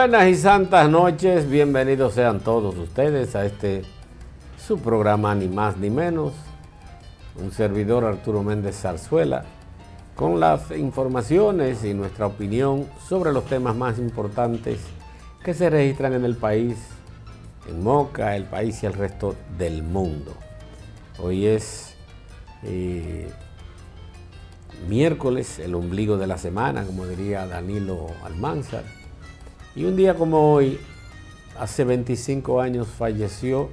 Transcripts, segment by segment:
Buenas y santas noches, bienvenidos sean todos ustedes a su programa Ni Más Ni Menos, un servidor Arturo Méndez Zarzuela, con las informaciones y nuestra opinión sobre los temas más importantes que se registran en el país, en Moca, el país y el resto del mundo. Hoy es miércoles, el ombligo de la semana, como diría Danilo Almanzar. Y un día como hoy, hace 25 años, falleció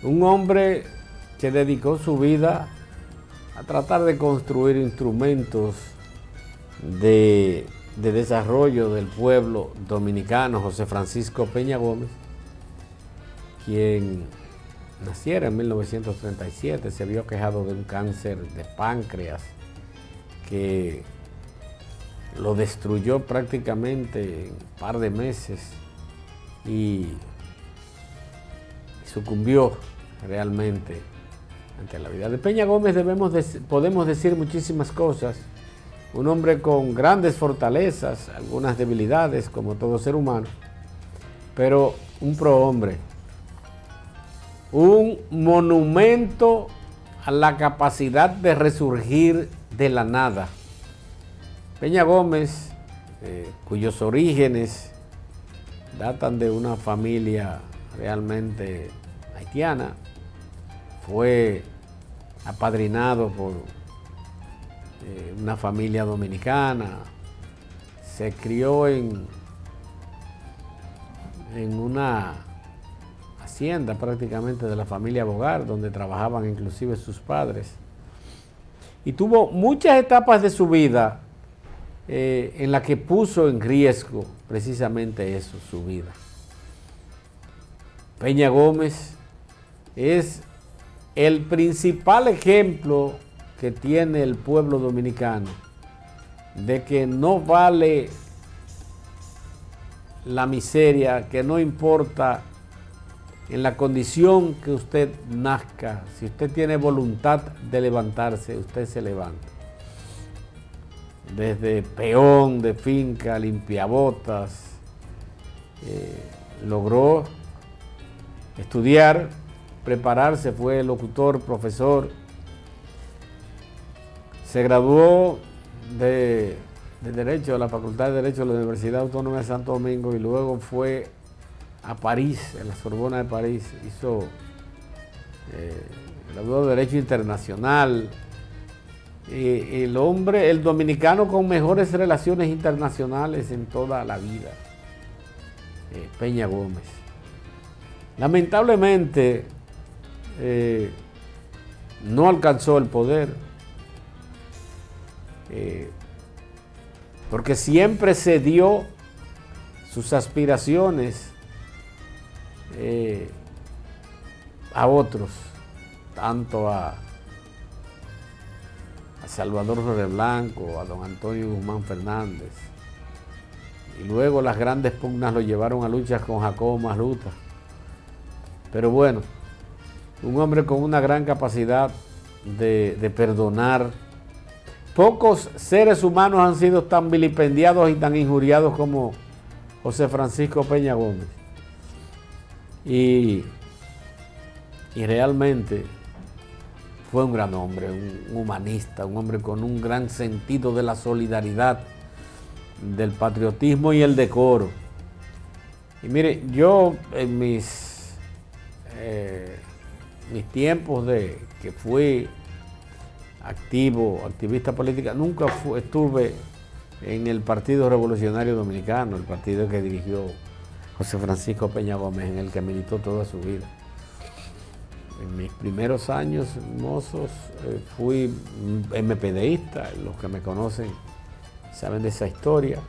un hombre que dedicó su vida a tratar de construir instrumentos de desarrollo del pueblo dominicano, José Francisco Peña Gómez, quien naciera en 1937, se vio aquejado de un cáncer de páncreas que lo destruyó prácticamente en un par de meses y sucumbió realmente ante la vida. De Peña Gómez podemos decir muchísimas cosas. Un hombre con grandes fortalezas, algunas debilidades, como todo ser humano, pero un prohombre. Un monumento a la capacidad de resurgir de la nada. Peña Gómez, cuyos orígenes datan de una familia realmente haitiana, fue apadrinado por una familia dominicana, se crió en una hacienda prácticamente de la familia Bogar, donde trabajaban inclusive sus padres, y tuvo muchas etapas de su vida en la que puso en riesgo precisamente eso, su vida. Peña Gómez es el principal ejemplo que tiene el pueblo dominicano de que no vale la miseria, que no importa en la condición que usted nazca, si usted tiene voluntad de levantarse, usted se levanta. Desde peón de finca, limpiabotas, logró estudiar, prepararse, fue locutor, profesor, se graduó de Derecho, de la Facultad de Derecho de la Universidad Autónoma de Santo Domingo, y luego fue a París, en la Sorbona de París, graduó de Derecho Internacional. El hombre, el dominicano con mejores relaciones internacionales en toda la vida, Peña Gómez. Lamentablemente no alcanzó el poder, porque siempre cedió sus aspiraciones a otros, tanto a Salvador Jorge Blanco, a don Antonio Guzmán Fernández, y luego las grandes pugnas lo llevaron a luchas con Jacobo Magluta. Pero bueno, un hombre con una gran capacidad de perdonar. Pocos seres humanos han sido tan vilipendiados y tan injuriados como José Francisco Peña Gómez. Y realmente fue un gran hombre, un humanista, un hombre con un gran sentido de la solidaridad, del patriotismo y el decoro. Y mire, yo en mis tiempos de que fui activista política, nunca estuve en el Partido Revolucionario Dominicano, el partido que dirigió José Francisco Peña Gómez, en el que militó toda su vida. En mis primeros años mozos fui MPDista, los que me conocen saben de esa historia.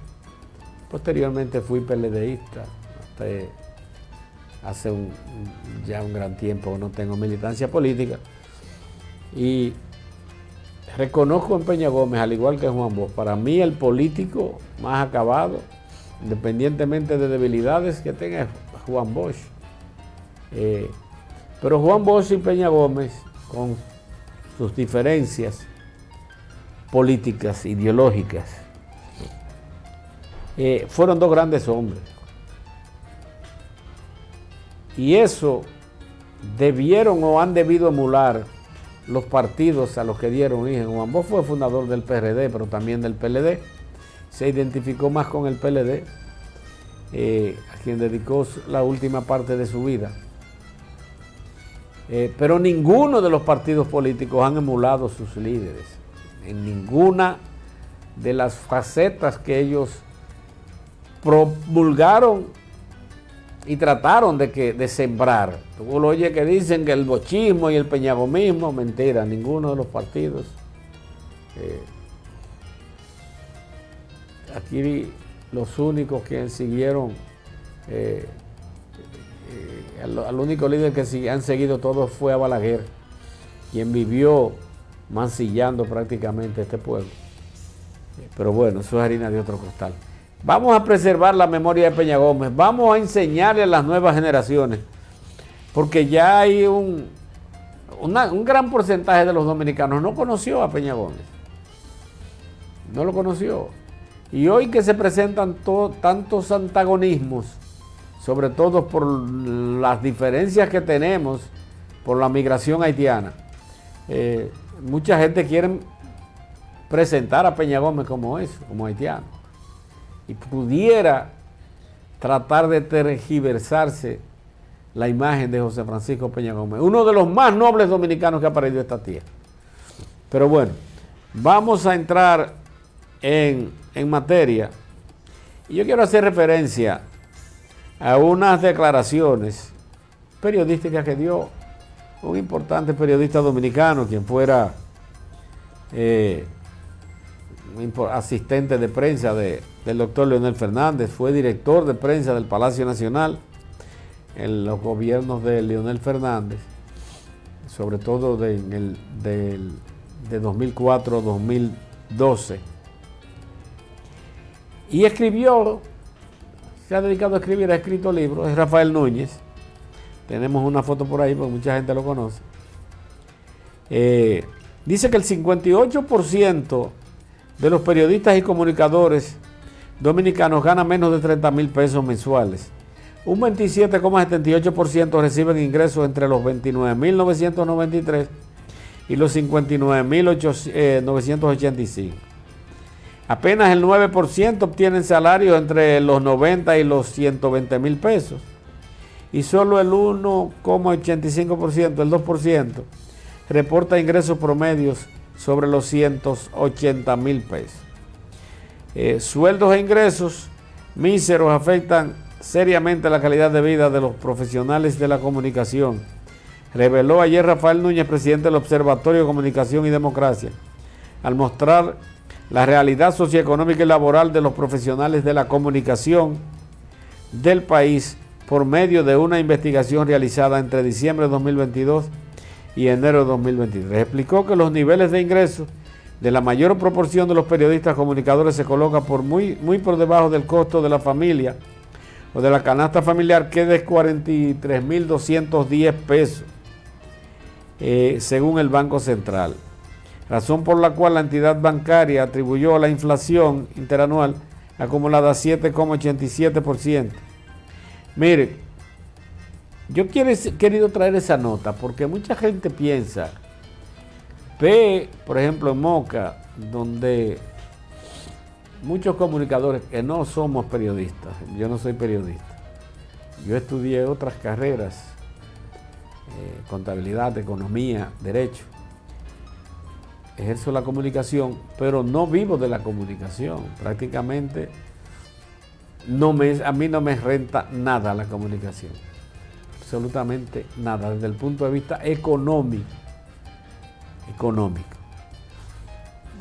Posteriormente fui PLDista, hasta hace ya un gran tiempo no tengo militancia política. Y reconozco en Peña Gómez, al igual que Juan Bosch, para mí el político más acabado, independientemente de debilidades que tenga Juan Bosch. Pero Juan Bosch y Peña Gómez, con sus diferencias políticas, ideológicas, fueron dos grandes hombres. Y eso debieron o han debido emular los partidos a los que dieron origen. Juan Bosch fue fundador del PRD, pero también del PLD. Se identificó más con el PLD, a quien dedicó la última parte de su vida. Pero ninguno de los partidos políticos han emulado sus líderes en ninguna de las facetas que ellos promulgaron y trataron de sembrar. Tú lo oyes que dicen que el bochismo y el peñagomismo, mentira, ninguno de los partidos. Aquí los únicos que siguieron, al único líder que han seguido todos fue a Balaguer, quien vivió mancillando prácticamente este pueblo. Pero bueno, eso es harina de otro costal. Vamos a preservar la memoria de Peña Gómez, vamos a enseñarle a las nuevas generaciones, porque ya hay un gran porcentaje de los dominicanos no conoció a Peña Gómez, no lo conoció. Y hoy que se presentan tantos antagonismos, sobre todo por las diferencias que tenemos por la migración haitiana, mucha gente quiere presentar a Peña Gómez como eso, como haitiano. Y pudiera tratar de tergiversarse la imagen de José Francisco Peña Gómez, uno de los más nobles dominicanos que ha parido esta tierra. Pero bueno, vamos a entrar en materia. Y yo quiero hacer referencia a unas declaraciones periodísticas que dio un importante periodista dominicano, quien fuera asistente de prensa del doctor Leonel Fernández, fue director de prensa del Palacio Nacional en los gobiernos de Leonel Fernández, sobre todo de 2004 a 2012. Y escribió, se ha dedicado a escribir, ha escrito libros, es Rafael Núñez. Tenemos una foto por ahí porque mucha gente lo conoce. Dice que el 58% de los periodistas y comunicadores dominicanos ganan menos de 30,000 pesos mensuales. Un 27,78% reciben ingresos entre los 29,993 y los 59,985. Apenas el 9% obtienen salarios entre los 90 y los 120,000 pesos. Y solo el 1,85%, el 2%, reporta ingresos promedios sobre los 180,000 pesos. Sueldos e ingresos míseros afectan seriamente la calidad de vida de los profesionales de la comunicación, reveló ayer Rafael Núñez, presidente del Observatorio de Comunicación y Democracia, al mostrar la realidad socioeconómica y laboral de los profesionales de la comunicación del país por medio de una investigación realizada entre diciembre de 2022 y enero de 2023. Explicó que los niveles de ingresos de la mayor proporción de los periodistas comunicadores se coloca muy por debajo del costo de la familia o de la canasta familiar, que es de 43,210 pesos, según el Banco Central. Razón por la cual la entidad bancaria atribuyó a la inflación interanual acumulada a 7,87%. Mire, yo querido traer esa nota porque mucha gente piensa, ve, por ejemplo, en Moca, donde muchos comunicadores que no somos periodistas, yo no soy periodista, yo estudié otras carreras, contabilidad, economía, derecho, ejerzo la comunicación, pero no vivo de la comunicación, prácticamente a mí no me renta nada la comunicación, absolutamente nada, desde el punto de vista económico.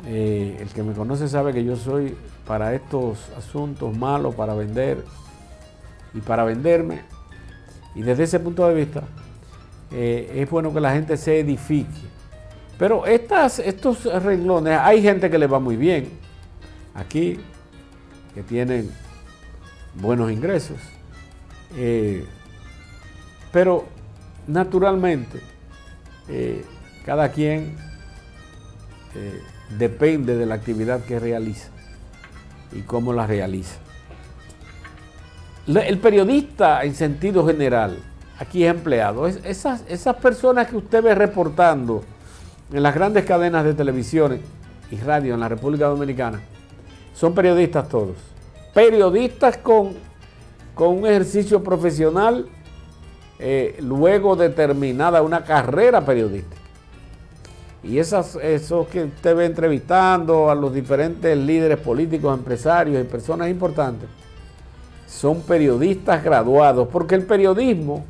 El que me conoce sabe que yo soy para estos asuntos malo, para vender y para venderme, y desde ese punto de vista es bueno que la gente se edifique. Pero estos renglones, hay gente que le va muy bien aquí, que tienen buenos ingresos, pero naturalmente cada quien depende de la actividad que realiza y cómo la realiza. El periodista en sentido general, aquí es empleado, esas personas que usted ve reportando en las grandes cadenas de televisión y radio en la República Dominicana, son periodistas todos. Periodistas con un ejercicio profesional, luego de terminada una carrera periodística. Y esos que usted ve entrevistando a los diferentes líderes políticos, empresarios y personas importantes, son periodistas graduados, porque el periodismo,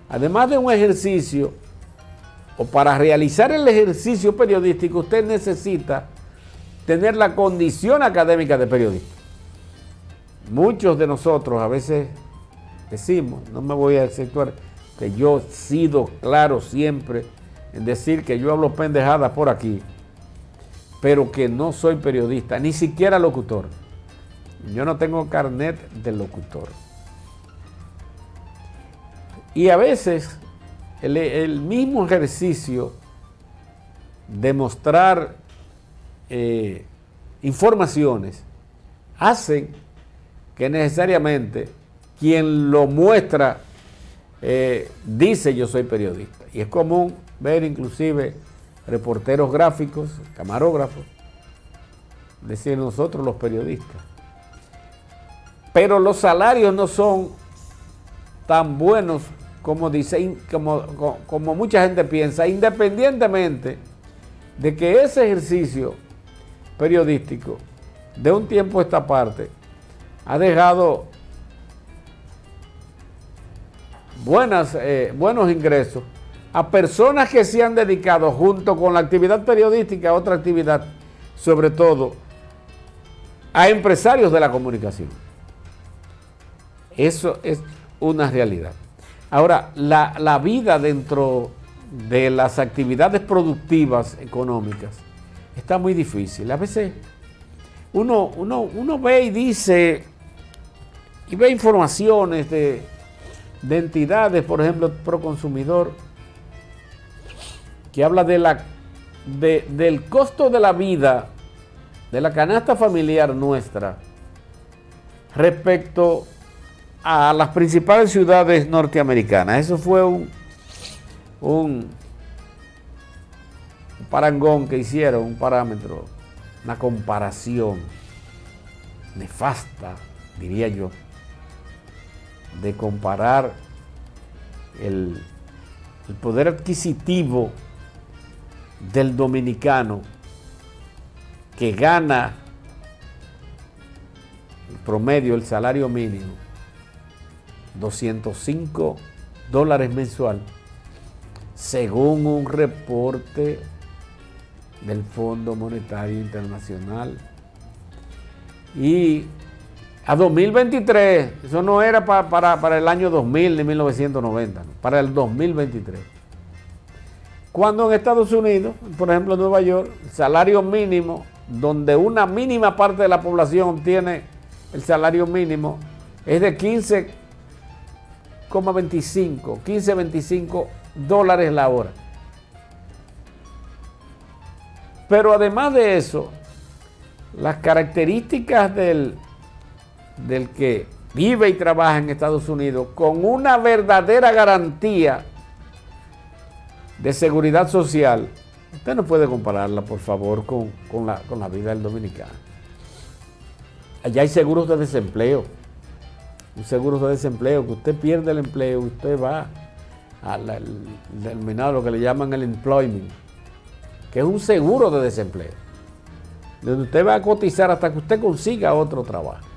además de un ejercicio, o para realizar el ejercicio periodístico, usted necesita tener la condición académica de periodista. Muchos de nosotros a veces decimos, no me voy a exceptuar, que yo he sido claro siempre en decir que yo hablo pendejadas por aquí, pero que no soy periodista, ni siquiera locutor. Yo no tengo carnet de locutor. Y a veces el mismo ejercicio de mostrar informaciones hacen que necesariamente quien lo muestra dice yo soy periodista. Y es común ver inclusive reporteros gráficos, camarógrafos, decir nosotros los periodistas. Pero los salarios no son tan buenos como como mucha gente piensa, independientemente de que ese ejercicio periodístico de un tiempo a esta parte ha dejado buenos ingresos a personas que se han dedicado junto con la actividad periodística a otra actividad, sobre todo a empresarios de la comunicación. Eso es una realidad. Ahora, la vida dentro de las actividades productivas económicas está muy difícil. A veces uno ve y dice, y ve informaciones de entidades, por ejemplo, Proconsumidor, que habla del costo de la vida, de la canasta familiar nuestra, respecto a las principales ciudades norteamericanas. Eso fue un parangón que hicieron, un parámetro, una comparación nefasta, diría yo, de comparar el poder adquisitivo del dominicano, que gana el promedio, el salario mínimo, $205 mensual, según un reporte del Fondo Monetario Internacional. Y a 2023, eso no era para el año 2000 de 1990, no, para el 2023. Cuando en Estados Unidos, por ejemplo en Nueva York, el salario mínimo, donde una mínima parte de la población obtiene el salario mínimo, es de 15.25 dólares la hora. Pero además de eso, las características del que vive y trabaja en Estados Unidos con una verdadera garantía de seguridad social, usted no puede compararla, por favor, con la vida del dominicano. Allá hay seguros de desempleo. Un seguro de desempleo, que usted pierde el empleo, usted va al denominado, lo que le llaman el employment, que es un seguro de desempleo, donde usted va a cotizar hasta que usted consiga otro trabajo.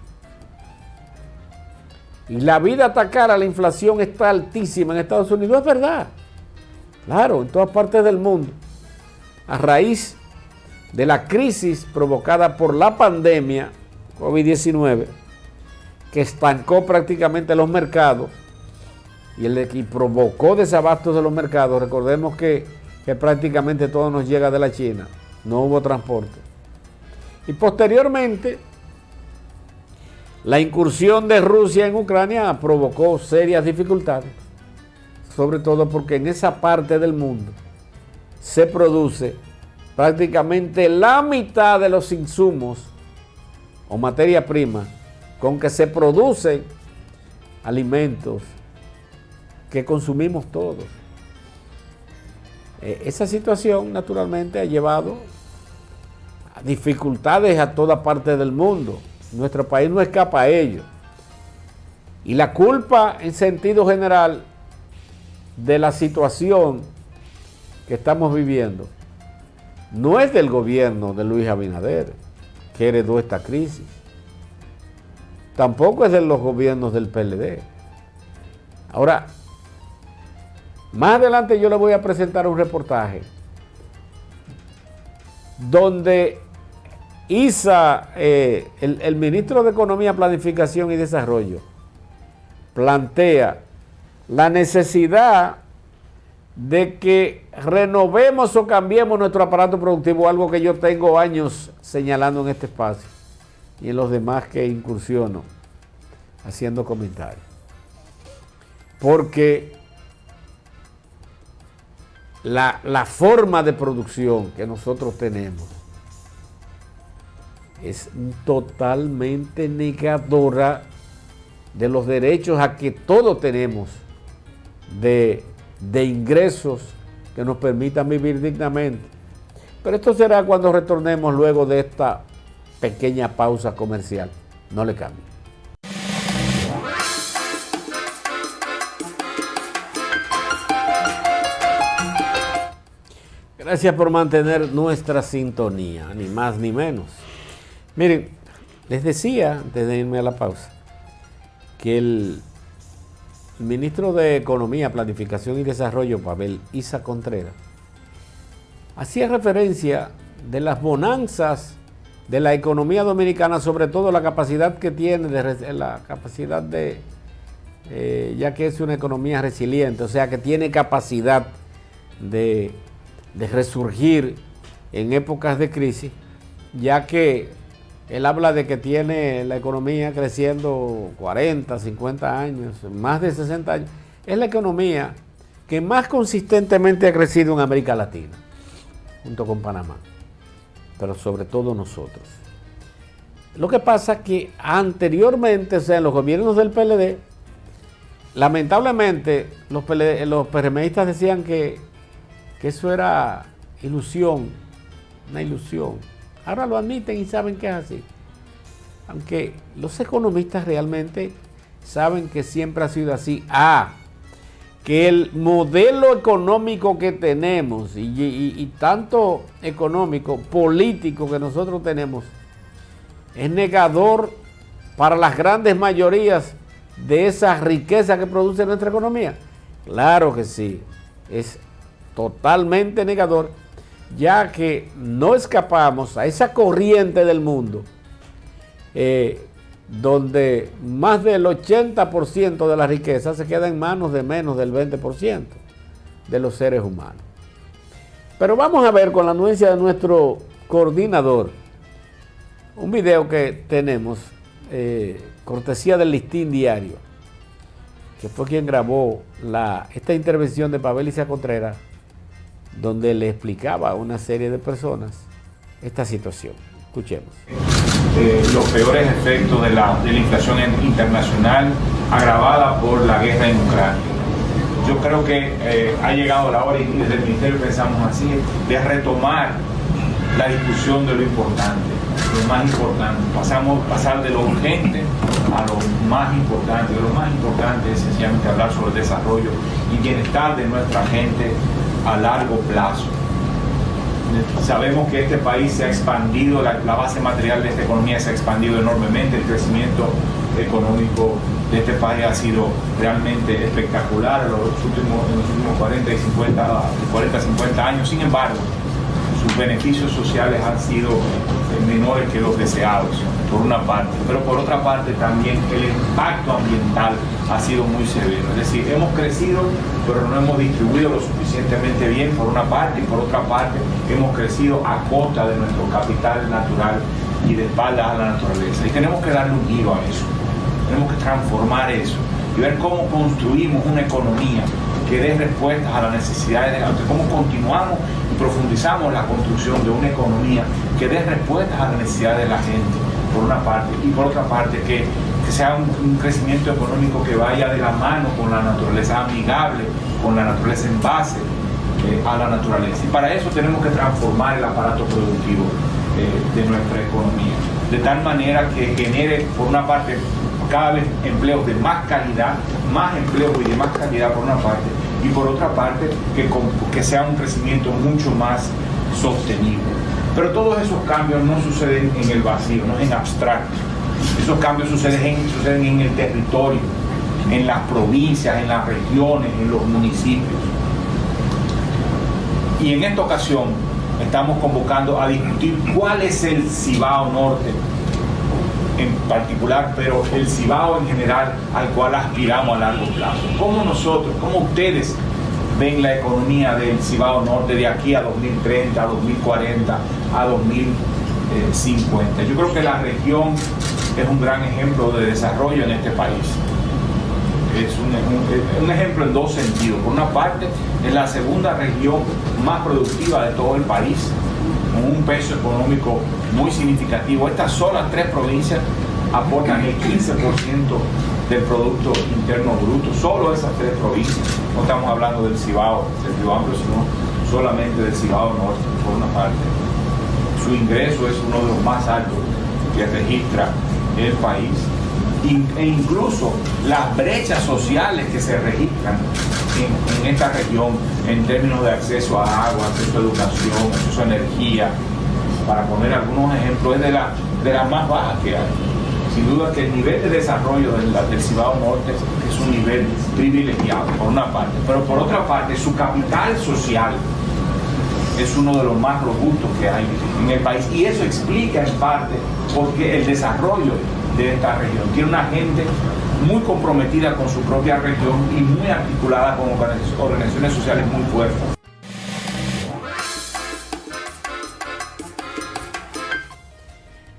Y la vida está cara, la inflación está altísima en Estados Unidos, es verdad. Claro, en todas partes del mundo. A raíz de la crisis provocada por la pandemia COVID-19, que estancó prácticamente los mercados y provocó desabastos de los mercados. Recordemos que prácticamente todo nos llega de la China, no hubo transporte. Y posteriormente, la incursión de Rusia en Ucrania provocó serias dificultades, sobre todo porque en esa parte del mundo se produce prácticamente la mitad de los insumos o materia prima con que se producen alimentos que consumimos todos. Esa situación naturalmente ha llevado a dificultades a toda parte del mundo. Nuestro país no escapa a ello. Y la culpa en sentido general de la situación que estamos viviendo no es del gobierno de Luis Abinader, que heredó esta crisis. Tampoco es de los gobiernos del PLD. Ahora, más adelante yo le voy a presentar un reportaje donde el ministro de Economía, Planificación y Desarrollo plantea la necesidad de que renovemos o cambiemos nuestro aparato productivo, algo que yo tengo años señalando en este espacio y en los demás que incursiono haciendo comentarios. Porque la forma de producción que nosotros tenemos es totalmente negadora de los derechos a que todos tenemos de ingresos que nos permitan vivir dignamente. Pero esto será cuando retornemos luego de esta pequeña pausa comercial. No le cambie. Gracias por mantener nuestra sintonía, ni más ni menos. Miren, les decía, antes de irme a la pausa, que el ministro de Economía, Planificación y Desarrollo, Pavel Isa Contreras, hacía referencia de las bonanzas de la economía dominicana, sobre todo la capacidad que tiene, ya que es una economía resiliente, o sea que tiene capacidad de resurgir en épocas de crisis, ya que él habla de que tiene la economía creciendo 40, 50 años, más de 60 años. Es la economía que más consistentemente ha crecido en América Latina, junto con Panamá, pero sobre todo nosotros. Lo que pasa es que anteriormente, o sea, en los gobiernos del PLD, lamentablemente los PRMistas decían que eso era ilusión, una ilusión. Ahora lo admiten y saben que es así. Aunque los economistas realmente saben que siempre ha sido así. Que el modelo económico que tenemos y tanto económico, político que nosotros tenemos, es negador para las grandes mayorías de esa riqueza que produce nuestra economía. Claro que sí, es totalmente negador, ya que no escapamos a esa corriente del mundo donde más del 80% de la riqueza se queda en manos de menos del 20% de los seres humanos. Pero vamos a ver, con la anuencia de nuestro coordinador, un video que tenemos, cortesía del Listín Diario, que fue quien grabó esta intervención de Pavel Isa Contreras, donde le explicaba a una serie de personas esta situación. Escuchemos. Los peores efectos de la inflación internacional agravada por la guerra en Ucrania. Yo creo que ha llegado la hora, y desde el Ministerio pensamos así, de retomar la discusión de lo importante, lo más importante. Pasar de lo urgente a lo más importante. Lo más importante es sencillamente hablar sobre el desarrollo y bienestar de nuestra gente a largo plazo. Sabemos que este país se ha expandido, la base material de esta economía se ha expandido enormemente, el crecimiento económico de este país ha sido realmente espectacular en los últimos 40, 50 años. Sin embargo, sus beneficios sociales han sido menores que los deseados, por una parte, pero por otra parte también el impacto ambiental ha sido muy severo. Es decir, hemos crecido, pero no hemos distribuido lo suficientemente bien, por una parte, y por otra parte hemos crecido a costa de nuestro capital natural y de espaldas a la naturaleza. Y tenemos que darle un giro a eso, tenemos que transformar eso y ver cómo construimos una economía que dé respuestas a las necesidades de la gente, cómo continuamos y profundizamos la construcción de una economía que dé respuestas a las necesidades de la gente, por una parte, y por otra parte que que sea un crecimiento económico que vaya de la mano con la naturaleza, amigable con la naturaleza, en base a la naturaleza. Y para eso tenemos que transformar el aparato productivo de nuestra economía, de tal manera que genere, por una parte, cada vez empleos de más calidad, más empleos y de más calidad por una parte, y por otra parte, que sea un crecimiento mucho más sostenible. Pero todos esos cambios no suceden en el vacío, no es en abstracto. Esos cambios suceden en el territorio, en las provincias, en las regiones, en los municipios. Y en esta ocasión estamos convocando a discutir cuál es el Cibao Norte en particular, pero el Cibao en general al cual aspiramos a largo plazo. ¿Cómo nosotros, cómo ustedes ven la economía del Cibao Norte de aquí a 2030, a 2040, a 2050? Yo creo que la región es un gran ejemplo de desarrollo en este país. Es un ejemplo en dos sentidos. Por una parte, es la segunda región más productiva de todo el país, con un peso económico muy significativo. Estas solas 3 provincias aportan el 15% del Producto Interno Bruto, solo esas 3 provincias. No estamos hablando del Cibao Amplio, sino solamente del Cibao Norte, por una parte. Su ingreso es uno de los más altos que registra el país. E incluso las brechas sociales que se registran en esta región en términos de acceso a agua, acceso a educación, acceso a energía, para poner algunos ejemplos, es de las más bajas que hay. Sin duda que el nivel de desarrollo del Cibao Norte es un nivel privilegiado, por una parte, pero por otra parte su capital social es uno de los más robustos que hay en el país, y eso explica en parte porque el desarrollo de esta región tiene una gente muy comprometida con su propia región y muy articulada con organizaciones sociales muy fuertes.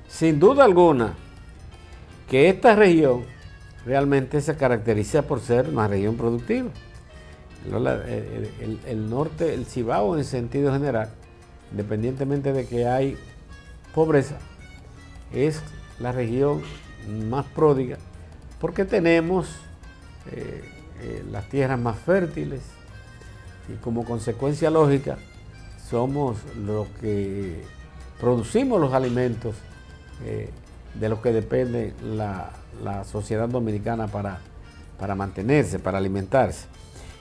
Sin duda alguna que esta región realmente se caracteriza por ser una región productiva. El norte, el Cibao en sentido general, independientemente de que hay pobreza, es la región más pródiga porque tenemos las tierras más fértiles y como consecuencia lógica somos los que producimos los alimentos de los que depende la sociedad dominicana para mantenerse, para alimentarse.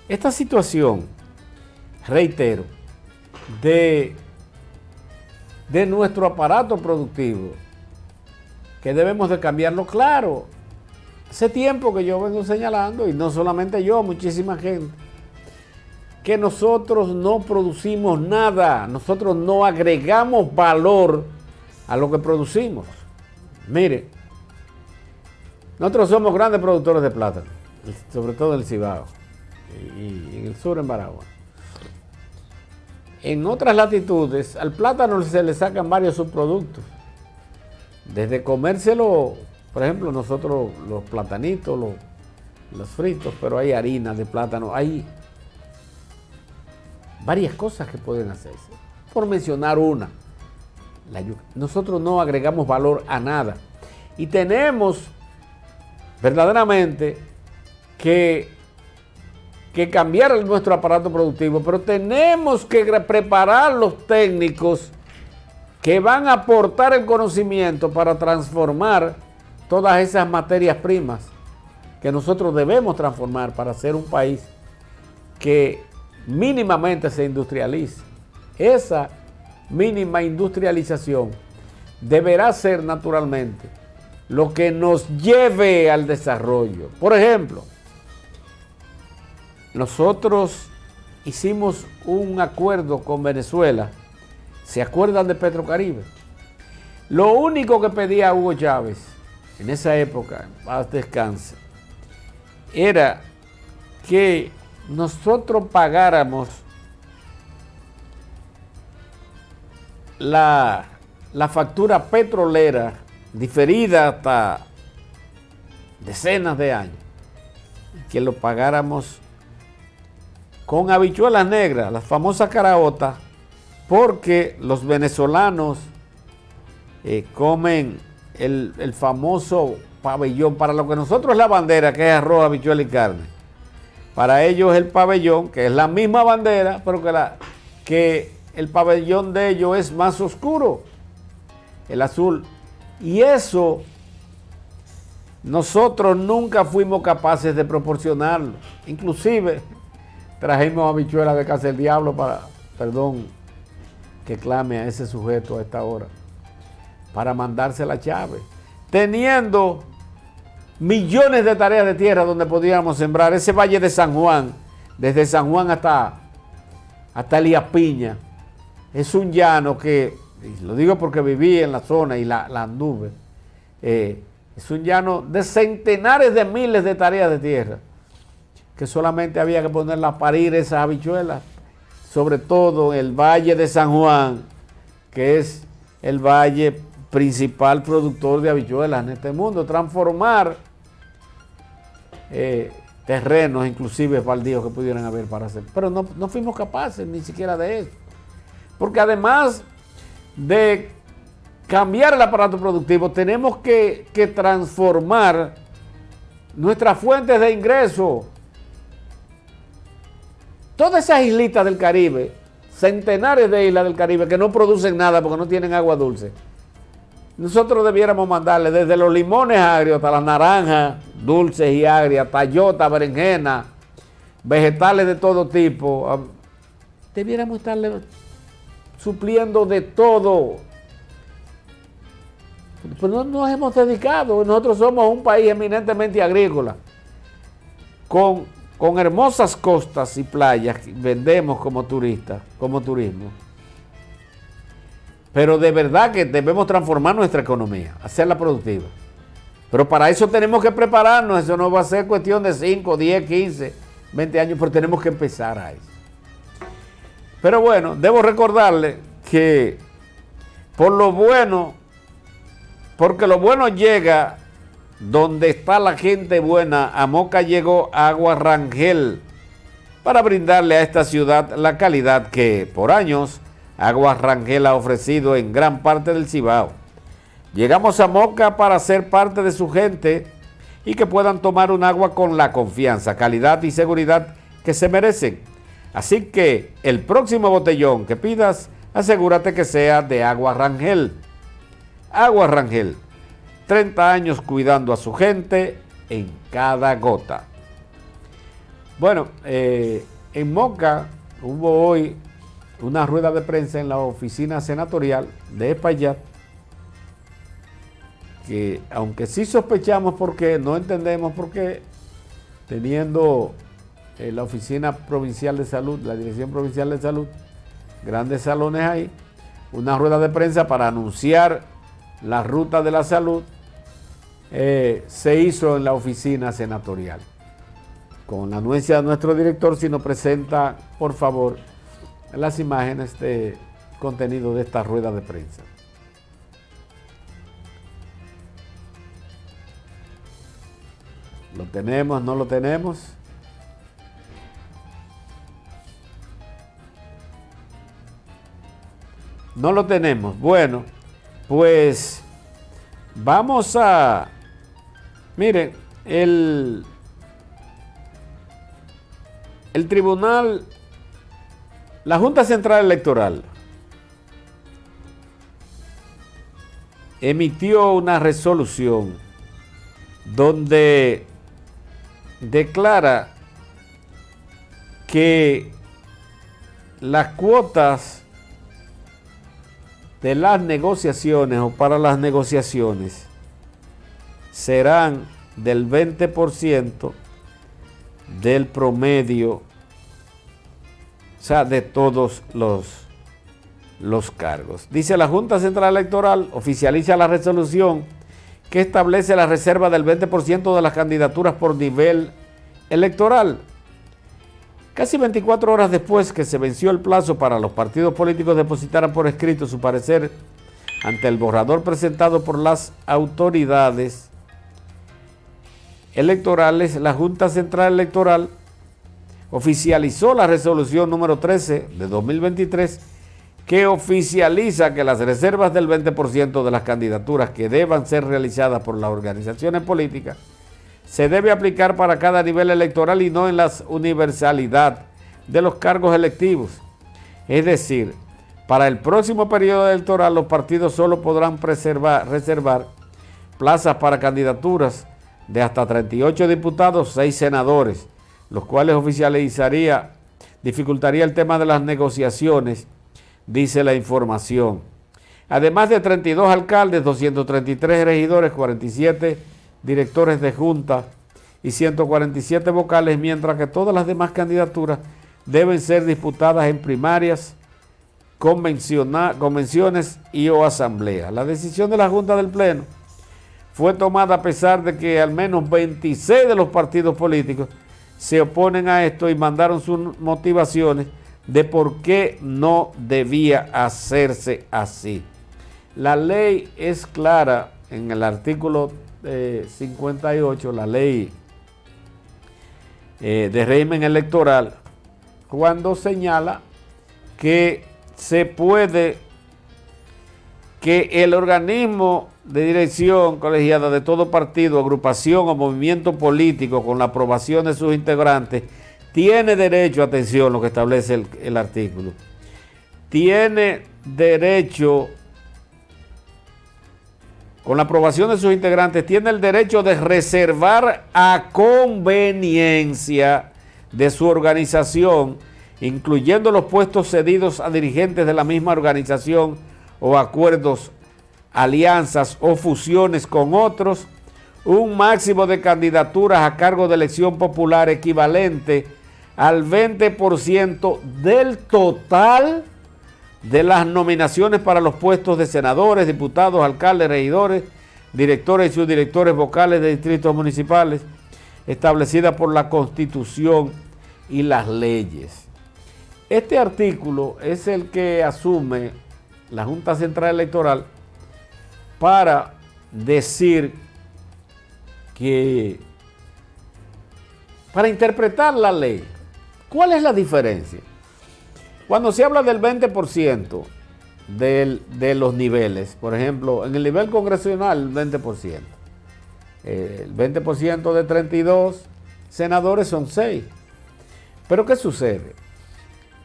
Esta situación, reitero, de nuestro aparato productivo, que debemos de cambiarlo, claro. Hace tiempo que yo vengo señalando, y no solamente yo, muchísima gente, que nosotros no producimos nada, nosotros no agregamos valor a lo que producimos. Mire, nosotros somos grandes productores de plátano, sobre todo en el Cibao y en el sur, en Baragua. En otras latitudes, al plátano se le sacan varios subproductos. Desde comérselo, por ejemplo, nosotros los platanitos, los fritos, pero hay harina de plátano, hay varias cosas que pueden hacerse. Por mencionar una, la yuca. Nosotros no agregamos valor a nada y tenemos verdaderamente que cambiar nuestro aparato productivo, pero tenemos que preparar los técnicos que van a aportar el conocimiento para transformar todas esas materias primas que nosotros debemos transformar para ser un país que mínimamente se industrialice. Esa mínima industrialización deberá ser naturalmente lo que nos lleve al desarrollo. Por ejemplo, nosotros hicimos un acuerdo con Venezuela. ¿Se acuerdan de Petrocaribe? Lo único que pedía Hugo Chávez en esa época, en paz descanse, era que nosotros pagáramos la factura petrolera diferida hasta decenas de años, que lo pagáramos con habichuelas negras, las famosas caraotas, porque los venezolanos comen el famoso pabellón, para lo que nosotros es la bandera, que es arroz, habichuela y carne. Para ellos el pabellón, que es la misma bandera, pero que el pabellón de ellos es más oscuro, el azul. Y eso nosotros nunca fuimos capaces de proporcionarlo. Inclusive trajimos habichuelas de casa del diablo para, perdón, que clame a ese sujeto a esta hora, para mandársela a Chávez, teniendo millones de tareas de tierra donde podíamos sembrar. Ese valle de San Juan, desde San Juan hasta Elías Piña, es un llano que, y lo digo porque viví en la zona y la anduve, es un llano de centenares de miles de tareas de tierra, que solamente había que ponerla a parir esas habichuelas, sobre todo el valle de San Juan, que es el valle principal productor de habichuelas en este mundo. Transformar terrenos, inclusive baldíos que pudieran haber para hacer. Pero no fuimos capaces ni siquiera de eso. Porque además de cambiar el aparato productivo, tenemos que transformar nuestras fuentes de ingreso. Todas esas islitas del Caribe, centenares de islas del Caribe que no producen nada porque no tienen agua dulce, nosotros debiéramos mandarle desde los limones agrios hasta las naranjas dulces y agrias, tayota, berenjena, vegetales de todo tipo. Debiéramos estarle supliendo de todo. Pues no nos hemos dedicado. Nosotros somos un país eminentemente agrícola, con hermosas costas y playas que vendemos como turistas, como turismo. Pero de verdad que debemos transformar nuestra economía, hacerla productiva. Pero para eso tenemos que prepararnos. Eso no va a ser cuestión de 5, 10, 15, 20 años, pero tenemos que empezar a eso. Pero bueno, debo recordarle que porque lo bueno llega donde está la gente buena. A Moca llegó Agua Rangel para brindarle a esta ciudad la calidad que por años Agua Rangel ha ofrecido en gran parte del Cibao. Llegamos a Moca para ser parte de su gente y que puedan tomar un agua con la confianza, calidad y seguridad que se merecen. Así que el próximo botellón que pidas, asegúrate que sea de Agua Rangel. Agua Rangel, 30 años cuidando a su gente en cada gota. Bueno, en Moca hubo hoy una rueda de prensa en la oficina senatorial de Espaillat, que aunque sí sospechamos por qué, no entendemos por qué, teniendo la oficina provincial de salud, la dirección provincial de salud, grandes salones ahí, una rueda de prensa para anunciar la ruta de la salud, se hizo en la oficina senatorial. Con la anuencia de nuestro director, si nos presenta, por favor, las imágenes de contenido de esta rueda de prensa. ¿Lo tenemos? ¿No lo tenemos? No lo tenemos. Bueno, pues vamos a... Miren, el tribunal, la Junta Central Electoral emitió una resolución donde declara que las cuotas de las negociaciones o para las negociaciones serán del 20% del promedio, o sea, de todos los cargos. Dice: la Junta Central Electoral oficializa la resolución que establece la reserva del 20% de las candidaturas por nivel electoral. Casi 24 horas después que se venció el plazo para los partidos políticos depositaran por escrito su parecer ante el borrador presentado por las autoridades electorales, la Junta Central Electoral oficializó la resolución número 13 de 2023 que oficializa que las reservas del 20% de las candidaturas que deban ser realizadas por las organizaciones políticas se debe aplicar para cada nivel electoral y no en la universalidad de los cargos electivos. Es decir, para el próximo periodo electoral los partidos solo podrán reservar plazas para candidaturas de hasta 38 diputados, 6 senadores, los cuales dificultaría el tema de las negociaciones, dice la información. Además de 32 alcaldes, 233 regidores, 47 directores de junta y 147 vocales, mientras que todas las demás candidaturas deben ser disputadas en primarias, convenciones y o asambleas. La decisión de la Junta del Pleno fue tomada a pesar de que al menos 26 de los partidos políticos se oponen a esto y mandaron sus motivaciones de por qué no debía hacerse así. La ley es clara en el artículo 58, la ley de régimen electoral, cuando señala que que el organismo de dirección colegiada de todo partido, agrupación o movimiento político con la aprobación de sus integrantes tiene derecho, atención lo que establece el artículo, tiene derecho, con la aprobación de sus integrantes, tiene el derecho de reservar a conveniencia de su organización, incluyendo los puestos cedidos a dirigentes de la misma organización o acuerdos, alianzas o fusiones con otros, un máximo de candidaturas a cargo de elección popular equivalente al 20% del total de las nominaciones para los puestos de senadores, diputados, alcaldes, regidores, directores y subdirectores vocales de distritos municipales, establecida por la Constitución y las leyes. Este artículo es el que asume la Junta Central Electoral para decir que, para interpretar la ley, ¿cuál es la diferencia? Cuando se habla del 20% de los niveles, por ejemplo, en el nivel congresional, el 20%. El 20% de 32 senadores son 6. Pero ¿qué sucede?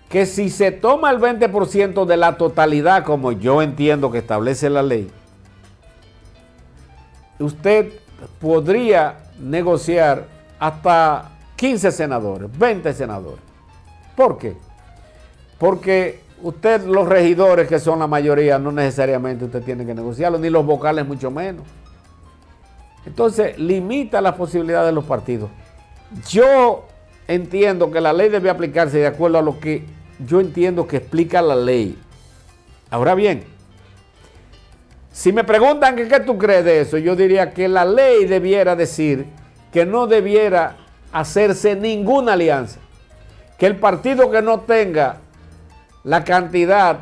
Que si se toma el 20% de la totalidad, como yo entiendo que establece la ley, usted podría negociar hasta 15 senadores, 20 senadores. ¿Por qué? Porque usted, los regidores, que son la mayoría, no necesariamente usted tiene que negociarlo, ni los vocales mucho menos. Entonces, limita las posibilidades de los partidos. Yo entiendo que la ley debe aplicarse de acuerdo a lo que yo entiendo que explica la ley. Ahora bien, si me preguntan qué tú crees de eso, yo diría que la ley debiera decir que no debiera hacerse ninguna alianza. Que el partido que no tenga la cantidad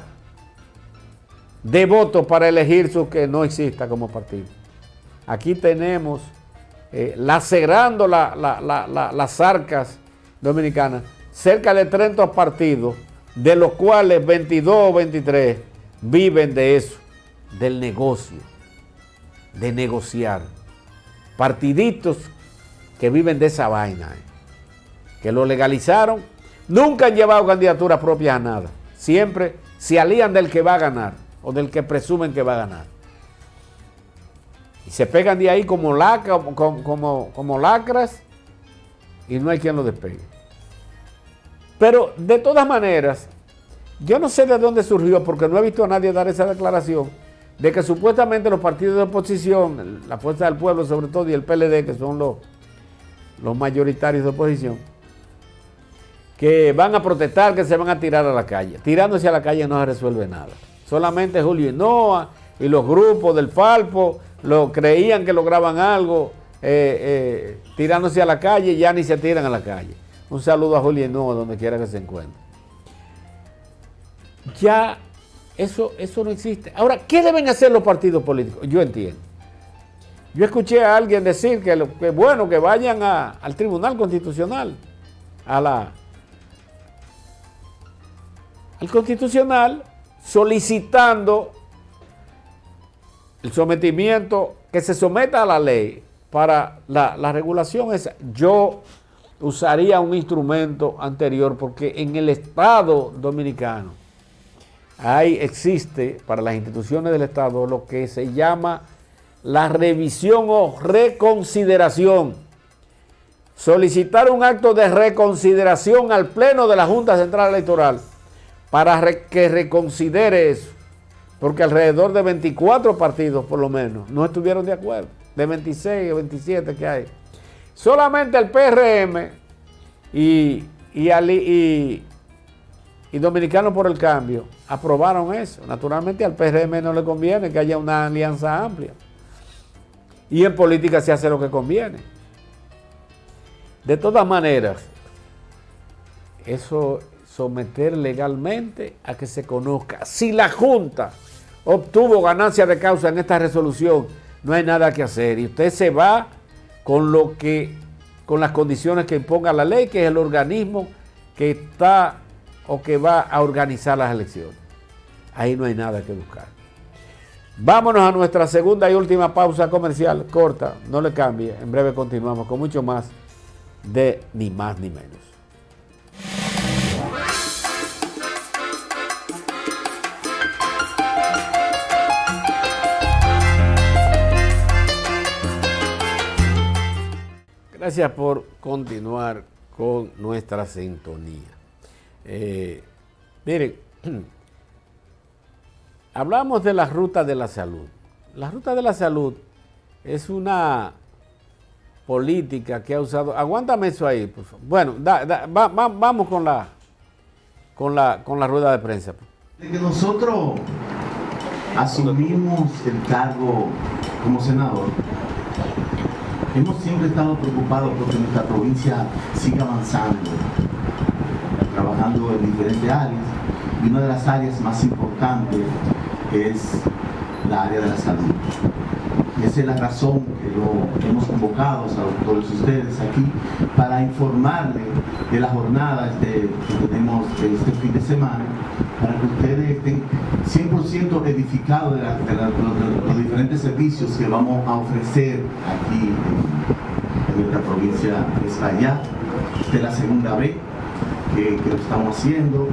de votos para elegir su, que no exista como partido. Aquí tenemos lacerando las arcas dominicanas cerca de 30 partidos, de los cuales 22 o 23 viven de eso, del negocio, de negociar. Partiditos que viven de esa vaina, que lo legalizaron, nunca han llevado candidaturas propias a nada. Siempre se alían del que va a ganar o del que presumen que va a ganar. Y se pegan de ahí como lacras y no hay quien lo despegue. Pero de todas maneras, yo no sé de dónde surgió, porque no he visto a nadie dar esa declaración, de que supuestamente los partidos de oposición, la Fuerza del Pueblo sobre todo y el PLD, que son los mayoritarios de oposición, que van a protestar, que se van a tirar a la calle. Tirándose a la calle no se resuelve nada. Solamente Julio Hinoa y los grupos del Falpo creían que lograban algo, tirándose a la calle, ya ni se tiran a la calle. Un saludo a Julio Hinoa donde quiera que se encuentre. Ya eso no existe. Ahora, ¿qué deben hacer los partidos políticos? Yo entiendo. Yo escuché a alguien decir que bueno, que vayan al Tribunal Constitucional, al Constitucional, solicitando el sometimiento, que se someta a la ley para la regulación esa. Yo usaría un instrumento anterior porque en el Estado dominicano existe para las instituciones del Estado lo que se llama la revisión o reconsideración. Solicitar un acto de reconsideración al Pleno de la Junta Central Electoral para que reconsidere eso, porque alrededor de 24 partidos por lo menos no estuvieron de acuerdo, de 26 o 27 que hay. Solamente el PRM y Dominicanos por el Cambio aprobaron eso. Naturalmente al PRM no le conviene que haya una alianza amplia. Y en política se hace lo que conviene. De todas maneras, eso someter legalmente a que se conozca. Si la Junta obtuvo ganancia de causa en esta resolución, no hay nada que hacer. Y usted se va con las condiciones que imponga la ley, que es el organismo que está o que va a organizar las elecciones. Ahí no hay nada que buscar. Vámonos a nuestra segunda y última pausa comercial, corta, no le cambie, en breve continuamos con mucho más de Ni Más Ni Menos. Gracias por continuar con nuestra sintonía. Miren, hablamos de la ruta de la salud. La ruta de la salud es una política que ha usado. Aguántame eso ahí, por favor. Bueno, vamos con la rueda de prensa. Desde que nosotros asumimos el cargo como senador, hemos siempre estado preocupados porque nuestra provincia siga avanzando, trabajando en diferentes áreas, y una de las áreas más importantes es la área de la salud. Esa es la razón que lo hemos convocado a todos ustedes aquí para informarles de la jornada que tenemos este fin de semana, para que ustedes estén 100% edificados de los diferentes servicios que vamos a ofrecer aquí en nuestra provincia de España. Esta es la segunda vez que lo estamos haciendo.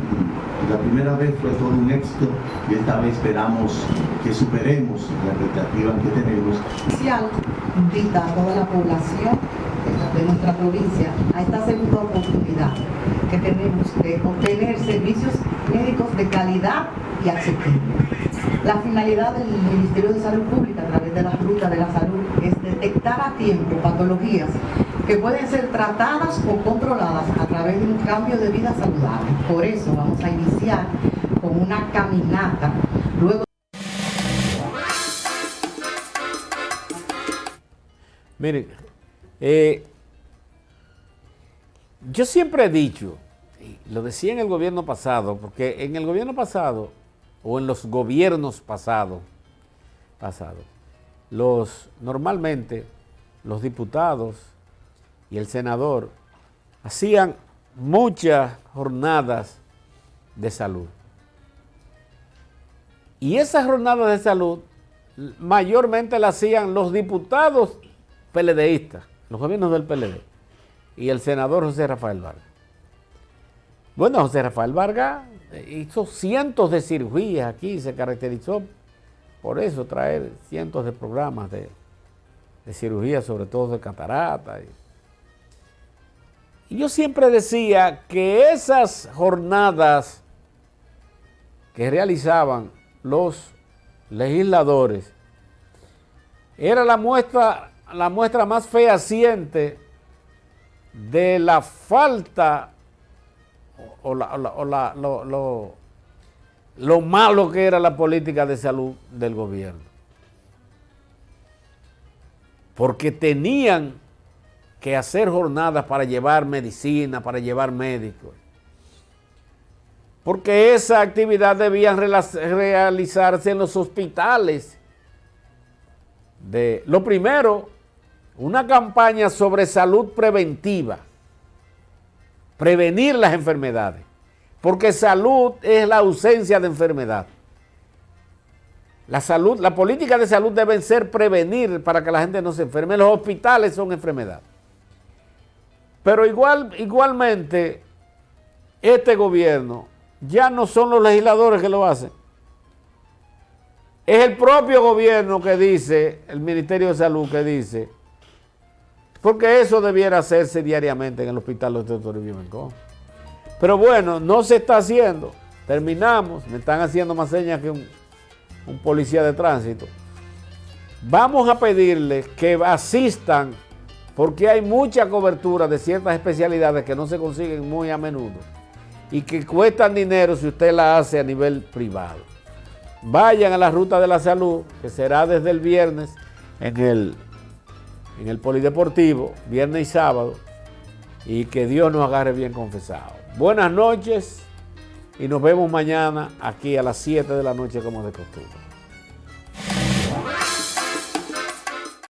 La primera vez fue todo un éxito y esta vez esperamos que superemos la expectativa que tenemos. Invita a toda la población de nuestra provincia a esta segunda oportunidad que tenemos de obtener servicios médicos de calidad y accesibles. La finalidad del Ministerio de Salud Pública a través de la Ruta de la Salud es detectar a tiempo patologías que pueden ser tratadas o controladas a través de un cambio de vida saludable. Por eso vamos a iniciar con una caminata. Luego. Miren, yo siempre he dicho, y lo decía en el gobierno pasado, porque en el gobierno pasado, o en los gobiernos pasados, normalmente los diputados y el senador hacían muchas jornadas de salud. Y esas jornadas de salud mayormente las hacían los diputados PLDistas, los gobiernos del PLD, y el senador José Rafael Vargas. Bueno, José Rafael Vargas hizo cientos de cirugías aquí, se caracterizó por eso, traer cientos de programas de cirugía, sobre todo de catarata. Y yo siempre decía que esas jornadas que realizaban los legisladores era la muestra más fehaciente de la falta lo malo que era la política de salud del gobierno. Porque tenían que hacer jornadas para llevar medicina, para llevar médicos. Porque esa actividad debía realizarse en los hospitales. Lo primero, una campaña sobre salud preventiva. Prevenir las enfermedades. Porque salud es la ausencia de enfermedad. La salud, la política de salud deben ser prevenir para que la gente no se enferme. Los hospitales son enfermedad. Pero igualmente, este gobierno ya no son los legisladores que lo hacen. Es el propio gobierno que dice, el Ministerio de Salud que dice, porque eso debiera hacerse diariamente en el hospital Dr. Toribio Mencón. Pero bueno, no se está haciendo. Terminamos, me están haciendo más señas que un policía de tránsito. Vamos a pedirles que asistan, porque hay mucha cobertura de ciertas especialidades que no se consiguen muy a menudo y que cuestan dinero si usted la hace a nivel privado. Vayan a la Ruta de la Salud, que será desde el viernes en el Polideportivo, viernes y sábado, y que Dios nos agarre bien confesados. Buenas noches y nos vemos mañana aquí a las 7 de la noche como de costumbre.